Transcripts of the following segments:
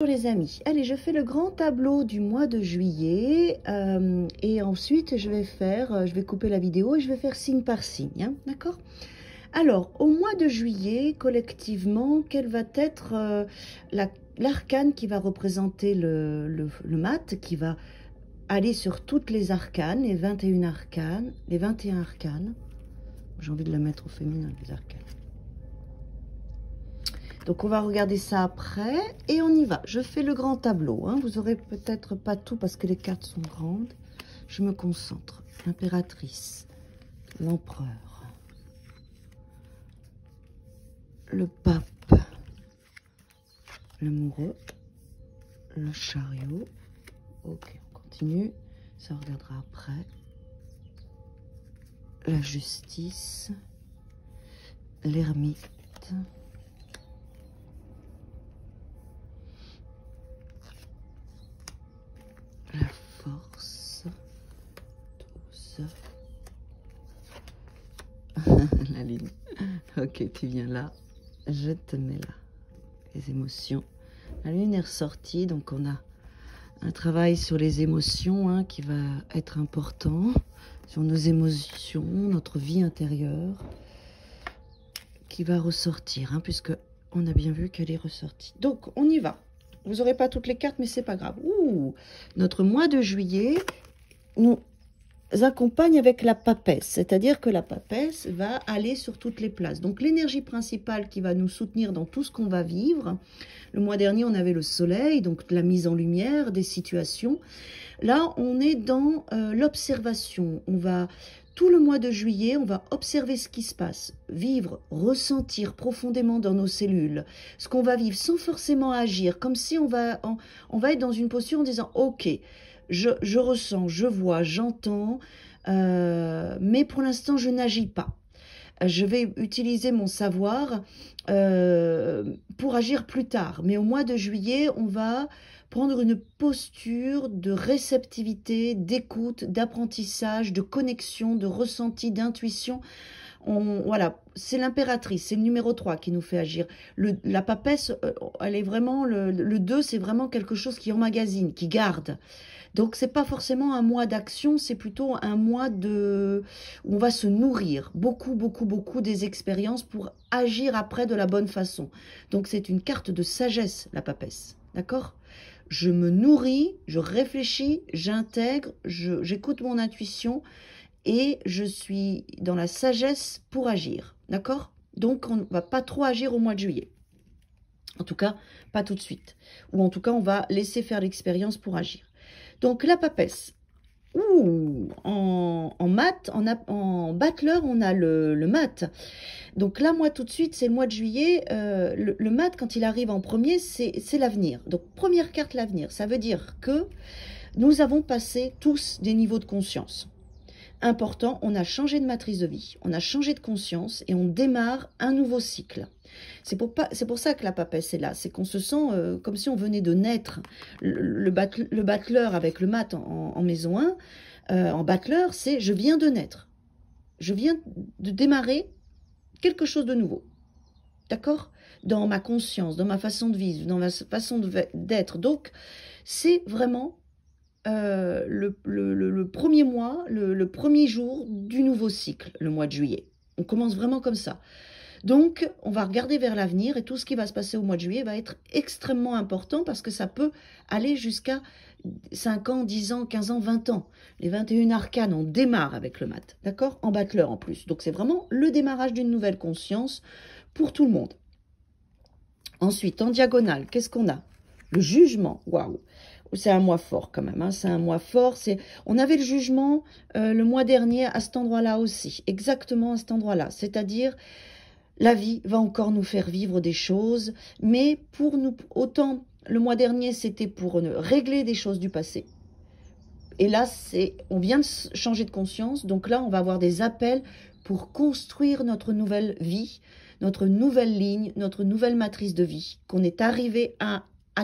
Bonjour les amis, allez je fais le grand tableau du mois de juillet et ensuite je vais couper la vidéo et je vais faire signe par signe, hein, d'accord? Alors au mois de juillet collectivement, quel va être l'arcane qui va représenter le mat, qui va aller sur toutes les arcanes, les 21 arcanes, j'ai envie de le mettre au féminin les arcanes. Donc on va regarder ça après et on y va. Je fais le grand tableau, hein. Vous aurez peut-être pas tout parce que les cartes sont grandes. Je me concentre. L'impératrice, l'empereur, le pape, l'amoureux, le chariot. Ok, on continue. Ça on regardera après. La justice, l'ermite. La force, 12, la lune. Ok, tu viens là, je te mets là. Les émotions. La lune est ressortie, donc on a un travail sur les émotions hein, qui va être important, sur nos émotions, notre vie intérieure, qui va ressortir, hein, puisque on a bien vu qu'elle est ressortie. Donc on y va. Vous n'aurez pas toutes les cartes, mais c'est pas grave. Ouh, notre mois de juillet nous accompagne avec la papesse, c'est-à-dire que la papesse va aller sur toutes les places. Donc l'énergie principale qui va nous soutenir dans tout ce qu'on va vivre. Le mois dernier, on avait le soleil, donc la mise en lumière des situations. Là, on est dans l'observation. On va tout le mois de juillet, on va observer ce qui se passe, vivre, ressentir profondément dans nos cellules ce qu'on va vivre sans forcément agir, comme si on va être dans une posture en disant « Ok, je ressens, je vois, j'entends, mais pour l'instant, je n'agis pas. Je vais utiliser mon savoir pour agir plus tard. Mais au mois de juillet, on va prendre une posture de réceptivité, d'écoute, d'apprentissage, de connexion, de ressenti, d'intuition. Voilà, c'est l'impératrice, c'est le numéro 3 qui nous fait agir. La papesse, elle est vraiment, le 2, c'est vraiment quelque chose qui emmagasine, qui garde. Donc, c'est pas forcément un mois d'action, c'est plutôt un mois où on va se nourrir beaucoup, beaucoup, beaucoup des expériences pour agir après de la bonne façon. Donc, c'est une carte de sagesse, la papesse. D'accord ? Je me nourris, je réfléchis, j'intègre, j'écoute mon intuition et je suis dans la sagesse pour agir. D'accord ? Donc, on ne va pas trop agir au mois de juillet. En tout cas, pas tout de suite. Ou en tout cas, on va laisser faire l'expérience pour agir. Donc, la papesse. Ouh, en mat, en battleur, on a le mat. Donc là, moi, tout de suite, c'est le mois de juillet. Le mat, quand il arrive en premier, c'est l'avenir. Donc, première carte, l'avenir. Ça veut dire que nous avons passé tous des niveaux de conscience. Important, on a changé de matrice de vie, on a changé de conscience et on démarre un nouveau cycle. C'est pour ça que la papesse est là, c'est qu'on se sent comme si on venait de naître. Le battleur avec le mat en maison 1, en battleur, c'est je viens de naître. Je viens de démarrer quelque chose de nouveau. D'accord ? Dans ma conscience, dans ma façon de vivre, dans ma façon d'être. Donc, c'est vraiment le premier mois, le premier jour du nouveau cycle, le mois de juillet. On commence vraiment comme ça. Donc, on va regarder vers l'avenir et tout ce qui va se passer au mois de juillet va être extrêmement important parce que ça peut aller jusqu'à 5 ans, 10 ans, 15 ans, 20 ans. Les 21 arcanes, on démarre avec le mat, d'accord ? En battleur en plus. Donc, c'est vraiment le démarrage d'une nouvelle conscience pour tout le monde. Ensuite, en diagonale, qu'est-ce qu'on a ? Le jugement, waouh. C'est un mois fort quand même, hein. C'est un mois fort. On avait le jugement le mois dernier à cet endroit-là aussi, exactement à cet endroit-là. C'est-à-dire, la vie va encore nous faire vivre des choses, mais pour nous, autant le mois dernier, c'était pour régler des choses du passé. Et là, on vient de changer de conscience, donc là, on va avoir des appels pour construire notre nouvelle vie, notre nouvelle ligne, notre nouvelle matrice de vie, qu'on est arrivé à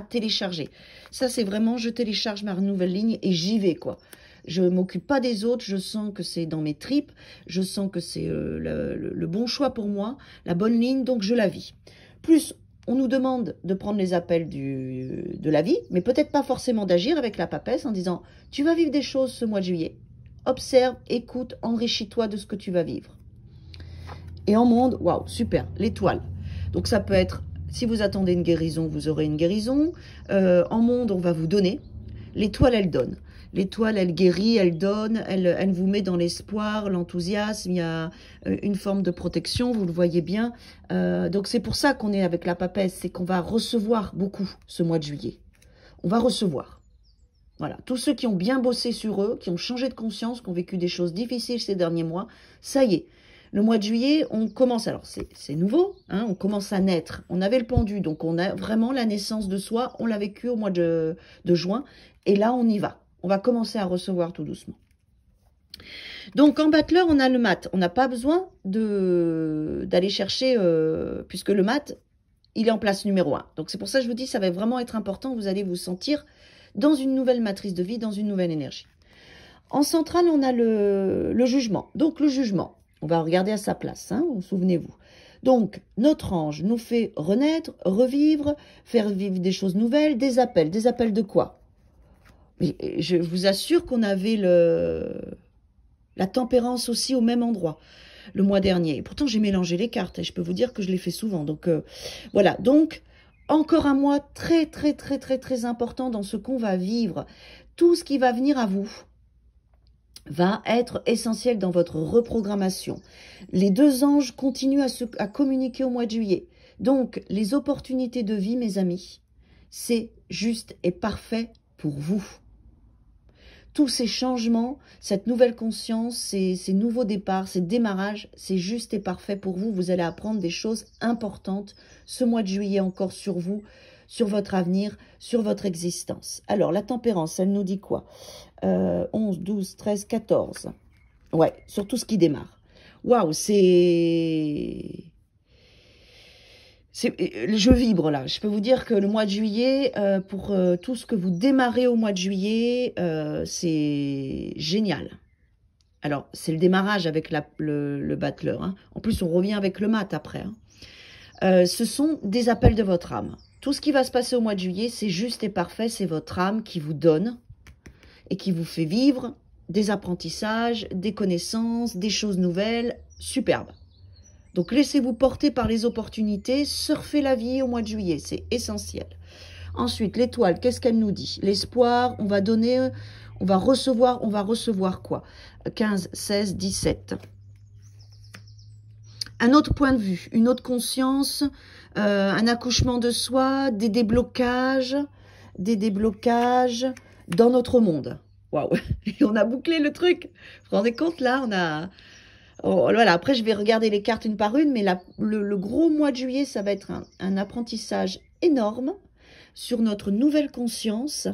télécharger. Ça, c'est vraiment, je télécharge ma nouvelle ligne et j'y vais, quoi. Je ne m'occupe pas des autres, je sens que c'est dans mes tripes, je sens que c'est le bon choix pour moi, la bonne ligne, donc je la vis. Plus, on nous demande de prendre les appels de la vie, mais peut-être pas forcément d'agir avec la papesse en disant « Tu vas vivre des choses ce mois de juillet. Observe, écoute, enrichis-toi de ce que tu vas vivre. » Et en monde, waouh, super, l'étoile. Donc ça peut être, si vous attendez une guérison, vous aurez une guérison. En monde, on va vous donner. L'étoile, elle donne. L'étoile, elle guérit, elle donne, elle vous met dans l'espoir, l'enthousiasme. Il y a une forme de protection, vous le voyez bien. Donc c'est pour ça qu'on est avec la papesse, c'est qu'on va recevoir beaucoup ce mois de juillet. On va recevoir. Voilà, tous ceux qui ont bien bossé sur eux, qui ont changé de conscience, qui ont vécu des choses difficiles ces derniers mois, ça y est. Le mois de juillet, on commence, alors c'est nouveau, hein, on commence à naître. On avait le pendu, donc on a vraiment la naissance de soi, on l'a vécu au mois de juin, et là on y va. On va commencer à recevoir tout doucement. Donc en battleur, on a le mat. On n'a pas besoin d'aller chercher, puisque le mat, il est en place numéro 1. Donc c'est pour ça que je vous dis, ça va vraiment être important, vous allez vous sentir dans une nouvelle matrice de vie, dans une nouvelle énergie. En centrale, on a le jugement. Donc le jugement, on va regarder à sa place, hein, souvenez-vous. Donc, notre ange nous fait renaître, revivre, faire vivre des choses nouvelles, des appels. Des appels de quoi? Mais je vous assure qu'on avait la tempérance aussi au même endroit le mois dernier. Et pourtant, j'ai mélangé les cartes et je peux vous dire que je l'ai fait souvent. Donc, voilà. Donc, encore un mois très, très, très, très, très important dans ce qu'on va vivre. Tout ce qui va venir à vous va être essentiel dans votre reprogrammation. Les deux anges continuent à communiquer au mois de juillet. Donc, les opportunités de vie, mes amis, c'est juste et parfait pour vous. Tous ces changements, cette nouvelle conscience, ces nouveaux départs, ces démarrages, c'est juste et parfait pour vous. Vous allez apprendre des choses importantes ce mois de juillet encore sur vous, sur votre avenir, sur votre existence. Alors, la tempérance, elle nous dit quoi? 11, 12, 13, 14. Ouais, sur tout ce qui démarre. Waouh, je vibre là. Je peux vous dire que le mois de juillet, pour tout ce que vous démarrez au mois de juillet, c'est génial. Alors, c'est le démarrage avec le battleur. Hein. En plus, on revient avec le mat après. Hein. Ce sont des appels de votre âme. Tout ce qui va se passer au mois de juillet, c'est juste et parfait. C'est votre âme qui vous donne et qui vous fait vivre des apprentissages, des connaissances, des choses nouvelles, superbes. Donc, laissez-vous porter par les opportunités, surfez la vie au mois de juillet, c'est essentiel. Ensuite, l'étoile, qu'est-ce qu'elle nous dit? L'espoir, on va donner, on va recevoir quoi? 15, 16, 17. Un autre point de vue, une autre conscience, un accouchement de soi, des déblocages dans notre monde. Waouh, on a bouclé le truc. Vous vous rendez compte, là, on a... Oh, voilà, après, je vais regarder les cartes une par une, mais le gros mois de juillet, ça va être un apprentissage énorme sur notre nouvelle conscience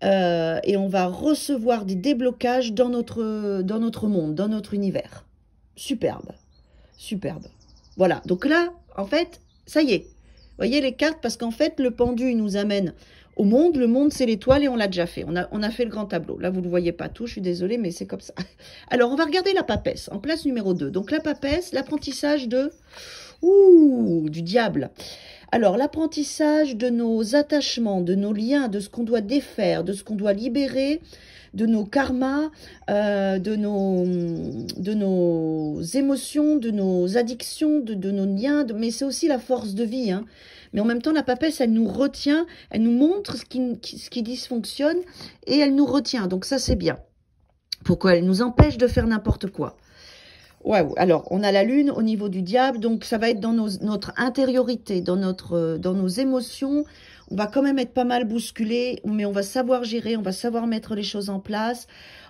et on va recevoir des déblocages dans notre monde, dans notre univers. Superbe, superbe. Voilà, donc là, en fait, ça y est. Vous voyez les cartes, parce qu'en fait, le pendu nous amène au monde. Le monde, c'est l'étoile et on l'a déjà fait. On a fait le grand tableau. Là, vous ne le voyez pas tout, je suis désolée, mais c'est comme ça. Alors, on va regarder la papesse, en place numéro 2. Donc, la papesse, l'apprentissage du diable. Alors, l'apprentissage de nos attachements, de nos liens, de ce qu'on doit défaire, de ce qu'on doit libérer, de nos karmas, de nos émotions, de nos addictions, de nos liens, mais c'est aussi la force de vie. Hein. Mais en même temps, la papesse, elle nous retient, elle nous montre ce qui dysfonctionne et elle nous retient. Donc ça, c'est bien. Pourquoi? Elle nous empêche de faire n'importe quoi. Ouais, alors, on a la lune au niveau du diable, donc ça va être dans notre intériorité, dans nos émotions. On va quand même être pas mal bousculé, mais on va savoir gérer, on va savoir mettre les choses en place.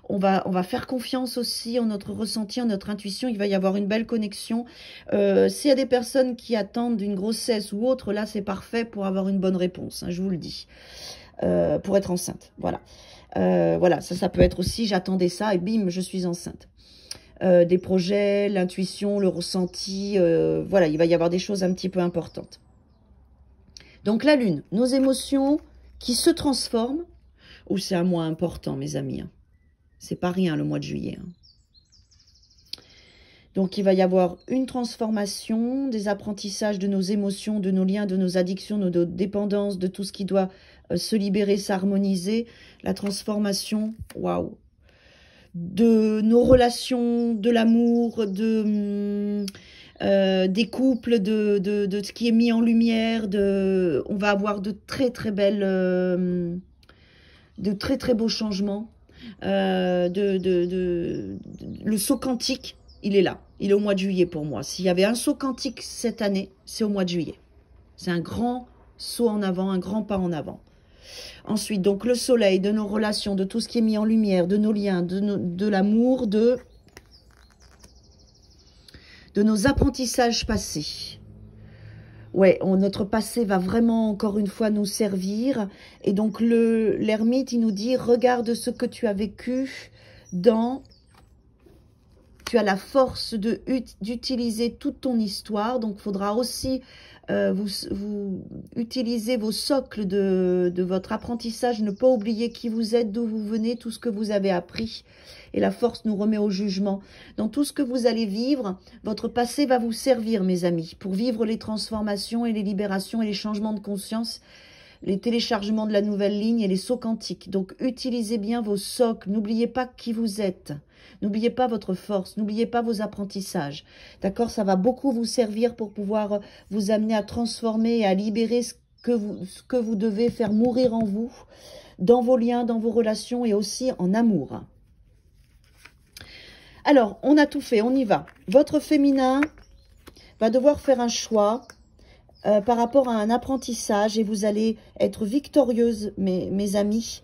On va faire confiance aussi en notre ressenti, en notre intuition. Il va y avoir une belle connexion. S'il y a des personnes qui attendent une grossesse ou autre, là, c'est parfait pour avoir une bonne réponse, hein, je vous le dis. Pour être enceinte, voilà. Voilà, ça peut être aussi, j'attendais ça et bim, je suis enceinte. Des projets, l'intuition, le ressenti, voilà, il va y avoir des choses un petit peu importantes. Donc la lune, nos émotions qui se transforment, c'est un mois important mes amis, hein. C'est pas rien le mois de juillet. Hein. Donc, il va y avoir une transformation, des apprentissages de nos émotions, de nos liens, de nos addictions, de nos dépendances, de tout ce qui doit se libérer, s'harmoniser. La transformation, waouh, de nos relations, de l'amour, des couples, de ce qui est mis en lumière. On va avoir de très très belles, de très très beaux changements. Le saut quantique, il est là. Il est au mois de juillet pour moi. S'il y avait un saut quantique cette année, c'est au mois de juillet. C'est un grand saut en avant, un grand pas en avant. Ensuite, donc le soleil, de nos relations, de tout ce qui est mis en lumière, de nos liens, de l'amour, de nos apprentissages passés. Ouais, notre passé va vraiment encore une fois nous servir. Et donc l'ermite, il nous dit, regarde ce que tu as vécu dans... Tu as la force d'utiliser toute ton histoire. Donc, il faudra aussi vous utiliser vos socles de votre apprentissage. Ne pas oublier qui vous êtes, d'où vous venez, tout ce que vous avez appris. Et la force nous remet au jugement. Dans tout ce que vous allez vivre, votre passé va vous servir, mes amis, pour vivre les transformations et les libérations et les changements de conscience, les téléchargements de la nouvelle ligne et les sauts quantiques. Donc, utilisez bien vos socles. N'oubliez pas qui vous êtes. N'oubliez pas votre force. N'oubliez pas vos apprentissages. D'accord? Ça va beaucoup vous servir pour pouvoir vous amener à transformer et à libérer ce que vous devez faire mourir en vous, dans vos liens, dans vos relations et aussi en amour. Alors, on a tout fait. On y va. Votre féminin va devoir faire un choix par rapport à un apprentissage et vous allez être victorieuse, mes amis,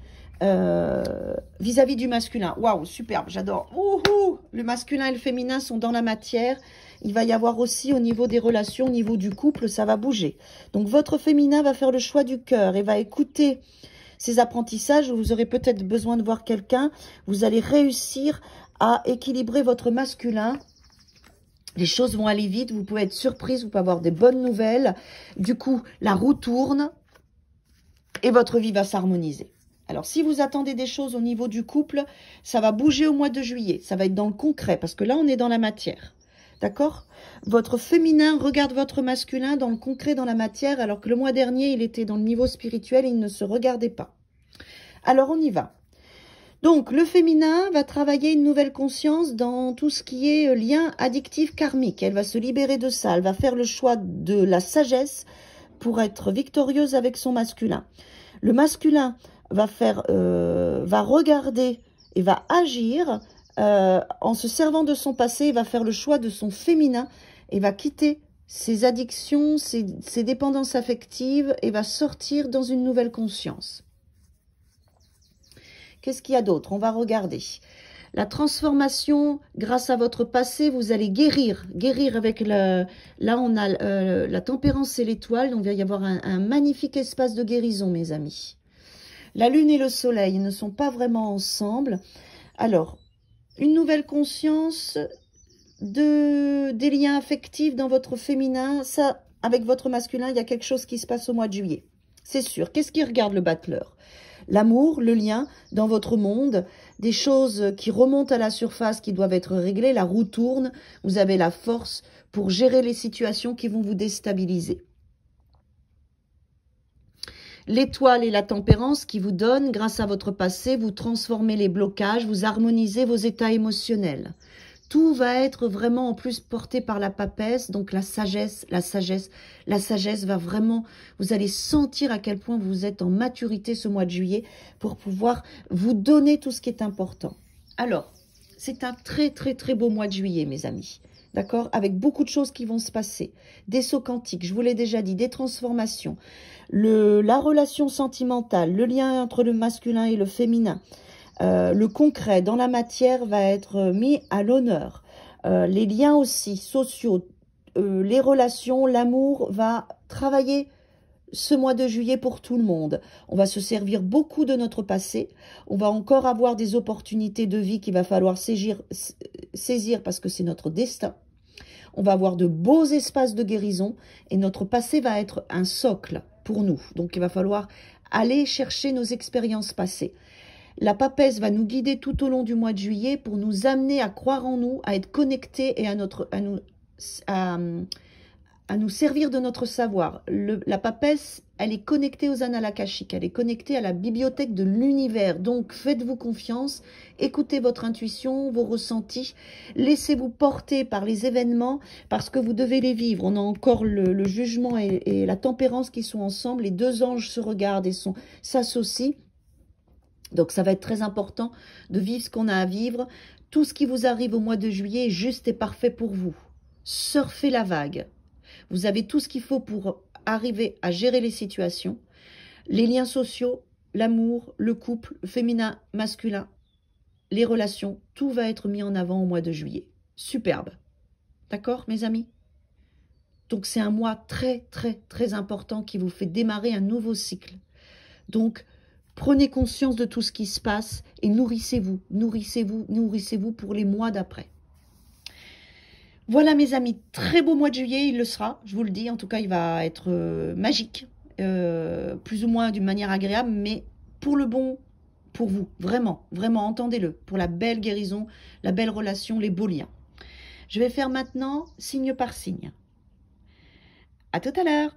vis-à-vis du masculin. Waouh, superbe, j'adore. Le masculin et le féminin sont dans la matière. Il va y avoir aussi au niveau des relations, au niveau du couple, ça va bouger. Donc, votre féminin va faire le choix du cœur et va écouter ces apprentissages. Vous aurez peut-être besoin de voir quelqu'un. Vous allez réussir à équilibrer votre masculin. Les choses vont aller vite, vous pouvez être surprise, vous pouvez avoir des bonnes nouvelles. Du coup, la roue tourne et votre vie va s'harmoniser. Alors, si vous attendez des choses au niveau du couple, ça va bouger au mois de juillet. Ça va être dans le concret, parce que là, on est dans la matière. D'accord? Votre féminin regarde votre masculin dans le concret, dans la matière, alors que le mois dernier, il était dans le niveau spirituel, il ne se regardait pas. Alors, on y va. Donc, le féminin va travailler une nouvelle conscience dans tout ce qui est lien addictif karmique. Elle va se libérer de ça. Elle va faire le choix de la sagesse pour être victorieuse avec son masculin. Le masculin va regarder et va agir en se servant de son passé. Il va faire le choix de son féminin et va quitter ses addictions, ses dépendances affectives et va sortir dans une nouvelle conscience. Qu'est-ce qu'il y a d'autre? On va regarder. La transformation, grâce à votre passé, vous allez guérir. Guérir avec là, on a la tempérance et l'étoile. Donc, il va y avoir un magnifique espace de guérison, mes amis. La lune et le soleil ne sont pas vraiment ensemble. Alors, une nouvelle conscience des liens affectifs dans votre féminin. Ça, avec votre masculin, il y a quelque chose qui se passe au mois de juillet. C'est sûr. Qu'est-ce qui regarde le battleur? L'amour, le lien dans votre monde, des choses qui remontent à la surface, qui doivent être réglées, la roue tourne, vous avez la force pour gérer les situations qui vont vous déstabiliser. L'étoile et la tempérance qui vous donnent, grâce à votre passé, vous transformez les blocages, vous harmonisez vos états émotionnels. Tout va être vraiment en plus porté par la papesse, donc la sagesse va vraiment, vous allez sentir à quel point vous êtes en maturité ce mois de juillet pour pouvoir vous donner tout ce qui est important. Alors, c'est un très très très beau mois de juillet, mes amis, d'accord? Avec beaucoup de choses qui vont se passer, des sauts quantiques, je vous l'ai déjà dit, des transformations, la relation sentimentale, le lien entre le masculin et le féminin, le concret dans la matière va être mis à l'honneur. Les liens aussi sociaux, les relations, l'amour va travailler ce mois de juillet pour tout le monde. On va se servir beaucoup de notre passé. On va encore avoir des opportunités de vie qu'il va falloir saisir parce que c'est notre destin. On va avoir de beaux espaces de guérison et notre passé va être un socle pour nous. Donc, il va falloir aller chercher nos expériences passées. La papesse va nous guider tout au long du mois de juillet pour nous amener à croire en nous, à être connectés et à nous servir de notre savoir. La papesse, elle est connectée aux annales akashiques, elle est connectée à la bibliothèque de l'univers. Donc, faites-vous confiance, écoutez votre intuition, vos ressentis, laissez-vous porter par les événements parce que vous devez les vivre. On a encore le jugement et la tempérance qui sont ensemble. Les deux anges se regardent et s'associent. Donc, ça va être très important de vivre ce qu'on a à vivre. Tout ce qui vous arrive au mois de juillet est juste et parfait pour vous. Surfez la vague. Vous avez tout ce qu'il faut pour arriver à gérer les situations, les liens sociaux, l'amour, le couple, le féminin, masculin, les relations, tout va être mis en avant au mois de juillet. Superbe. D'accord, mes amis? Donc, c'est un mois très, très, très important qui vous fait démarrer un nouveau cycle. Donc, prenez conscience de tout ce qui se passe et nourrissez-vous, nourrissez-vous, nourrissez-vous pour les mois d'après. Voilà mes amis, très beau mois de juillet, il le sera, je vous le dis, en tout cas il va être magique, plus ou moins d'une manière agréable, mais pour le bon, pour vous, vraiment, vraiment, entendez-le, pour la belle guérison, la belle relation, les beaux liens. Je vais faire maintenant signe par signe. À tout à l'heure.